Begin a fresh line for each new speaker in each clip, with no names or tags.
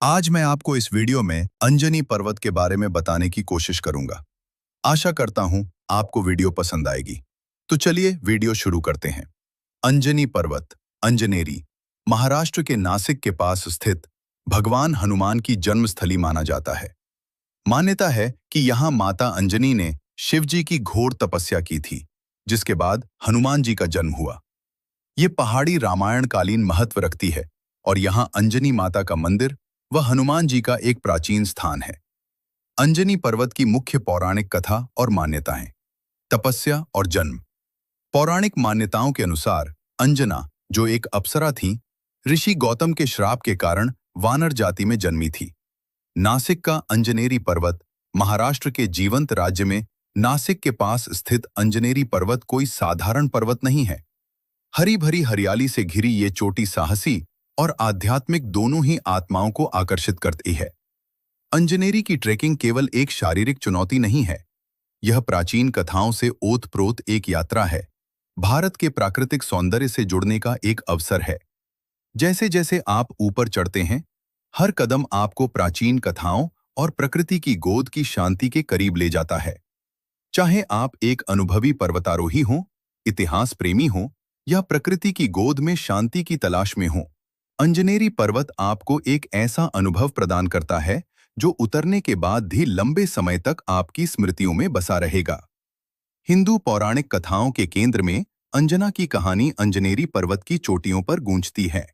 आज मैं आपको इस वीडियो में अंजनी पर्वत के बारे में बताने की कोशिश करूंगा। आशा करता हूं आपको वीडियो पसंद आएगी। तो चलिए वीडियो शुरू करते हैं। अंजनी पर्वत, अंजनेरी, महाराष्ट्र के नासिक के पास स्थित भगवान हनुमान की जन्मस्थली माना जाता है। मान्यता है कि यहाँ माता अंजनी ने शिव जी की घोर तपस्या की थी, जिसके बाद हनुमान जी का जन्म हुआ। ये पहाड़ी रामायण कालीन महत्व रखती है और यहाँ अंजनी माता का मंदिर व हनुमान जी का एक प्राचीन स्थान है। अंजनी पर्वत की मुख्य पौराणिक कथा और मान्यताएं। तपस्या और जन्म। पौराणिक मान्यताओं के अनुसार अंजना, जो एक अप्सरा थी, ऋषि गौतम के श्राप के कारण वानर जाति में जन्मी थी। नासिक का अंजनेरी पर्वत, महाराष्ट्र के जीवंत राज्य में नासिक के पास स्थित अंजनेरी पर्वत कोई साधारण पर्वत नहीं है। हरी भरी हरियाली से घिरी ये चोटी साहसी और आध्यात्मिक दोनों ही आत्माओं को आकर्षित करती है। अंजनेरी की ट्रेकिंग केवल एक शारीरिक चुनौती नहीं है, यह प्राचीन कथाओं से ओतप्रोत एक यात्रा है। भारत के प्राकृतिक सौंदर्य से जुड़ने का एक अवसर है। जैसे जैसे आप ऊपर चढ़ते हैं, हर कदम आपको प्राचीन कथाओं और प्रकृति की गोद की शांति के करीब ले जाता है। चाहे आप एक अनुभवी पर्वतारोही हों, इतिहास प्रेमी हों या प्रकृति की गोद में शांति की तलाश में हों, अंजनेरी पर्वत आपको एक ऐसा अनुभव प्रदान करता है जो उतरने के बाद भी लंबे समय तक आपकी स्मृतियों में बसा रहेगा। हिंदू पौराणिक कथाओं के केंद्र में अंजना की कहानी अंजनेरी पर्वत की चोटियों पर गूंजती है।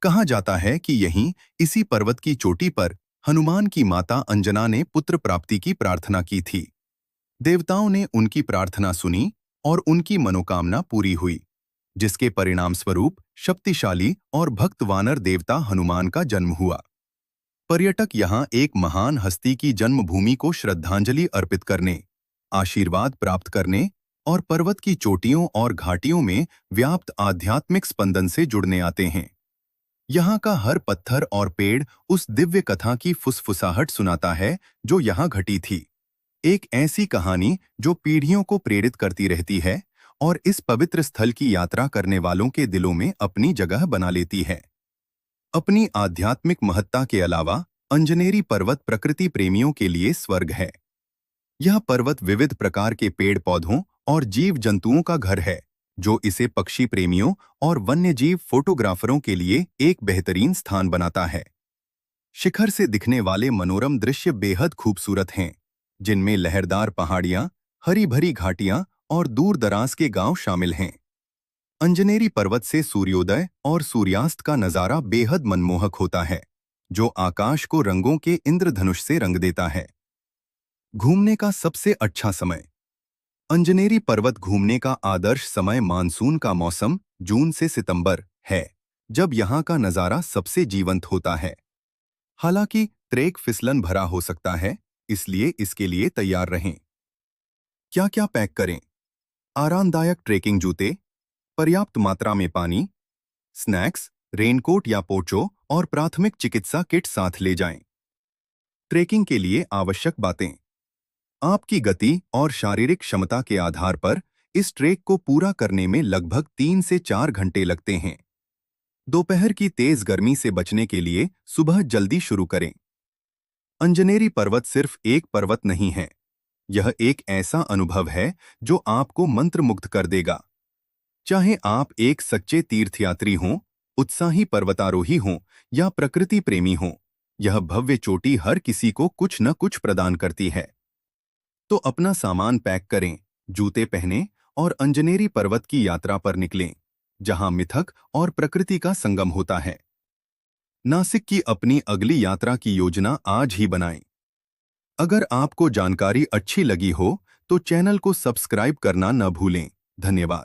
कहा जाता है कि यहीं इसी पर्वत की चोटी पर हनुमान की माता अंजना ने पुत्र प्राप्ति की प्रार्थना की थी। देवताओं ने उनकी प्रार्थना सुनी और उनकी मनोकामना पूरी हुई, जिसके परिणाम स्वरूप शक्तिशाली और भक्त वानर देवता हनुमान का जन्म हुआ। पर्यटक यहाँ एक महान हस्ती की जन्मभूमि को श्रद्धांजलि अर्पित करने, आशीर्वाद प्राप्त करने और पर्वत की चोटियों और घाटियों में व्याप्त आध्यात्मिक स्पंदन से जुड़ने आते हैं। यहाँ का हर पत्थर और पेड़ उस दिव्य कथा की फुसफुसाहट सुनाता है जो यहाँ घटी थी। एक ऐसी कहानी जो पीढ़ियों को प्रेरित करती रहती है और इस पवित्र स्थल की यात्रा करने वालों के दिलों में अपनी जगह बना लेती है। अपनी आध्यात्मिक महत्ता के अलावा अंजनेरी पर्वत प्रकृति प्रेमियों के लिए स्वर्ग है। यह पर्वत विविध प्रकार के पेड़ पौधों और जीव जंतुओं का घर है, जो इसे पक्षी प्रेमियों और वन्यजीव फोटोग्राफरों के लिए एक बेहतरीन स्थान बनाता है। शिखर से दिखने वाले मनोरम दृश्य बेहद खूबसूरत हैं, जिनमें लहरदार पहाड़ियां, हरी भरी घाटियां और दूर दराज के गांव शामिल हैं। अंजनेरी पर्वत से सूर्योदय और सूर्यास्त का नजारा बेहद मनमोहक होता है, जो आकाश को रंगों के इंद्रधनुष से रंग देता है। घूमने का सबसे अच्छा समय। अंजनेरी पर्वत घूमने का आदर्श समय मानसून का मौसम जून से सितंबर है, जब यहाँ का नजारा सबसे जीवंत होता है। हालांकि ट्रेक फिसलन भरा हो सकता है, इसलिए इसके लिए तैयार रहें। क्या क्या पैक करें? आरामदायक ट्रेकिंग जूते, पर्याप्त मात्रा में पानी, स्नैक्स, रेनकोट या पोंचो और प्राथमिक चिकित्सा किट साथ ले जाएं। ट्रेकिंग के लिए आवश्यक बातें। आपकी गति और शारीरिक क्षमता के आधार पर इस ट्रेक को पूरा करने में लगभग 3 से 4 घंटे लगते हैं। दोपहर की तेज गर्मी से बचने के लिए सुबह जल्दी शुरू करें। अंजनेरी पर्वत सिर्फ एक पर्वत नहीं है, यह एक ऐसा अनुभव है जो आपको मंत्रमुग्ध कर देगा। चाहे आप एक सच्चे तीर्थयात्री हों, उत्साही पर्वतारोही हों या प्रकृति प्रेमी हों, यह भव्य चोटी हर किसी को कुछ न कुछ प्रदान करती है। तो अपना सामान पैक करें, जूते पहनें और अंजनेरी पर्वत की यात्रा पर निकलें, जहां मिथक और प्रकृति का संगम होता है। नासिक की अपनी अगली यात्रा की योजना आज ही बनाएं। अगर आपको जानकारी अच्छी लगी हो तो चैनल को सब्सक्राइब करना न भूलें। धन्यवाद।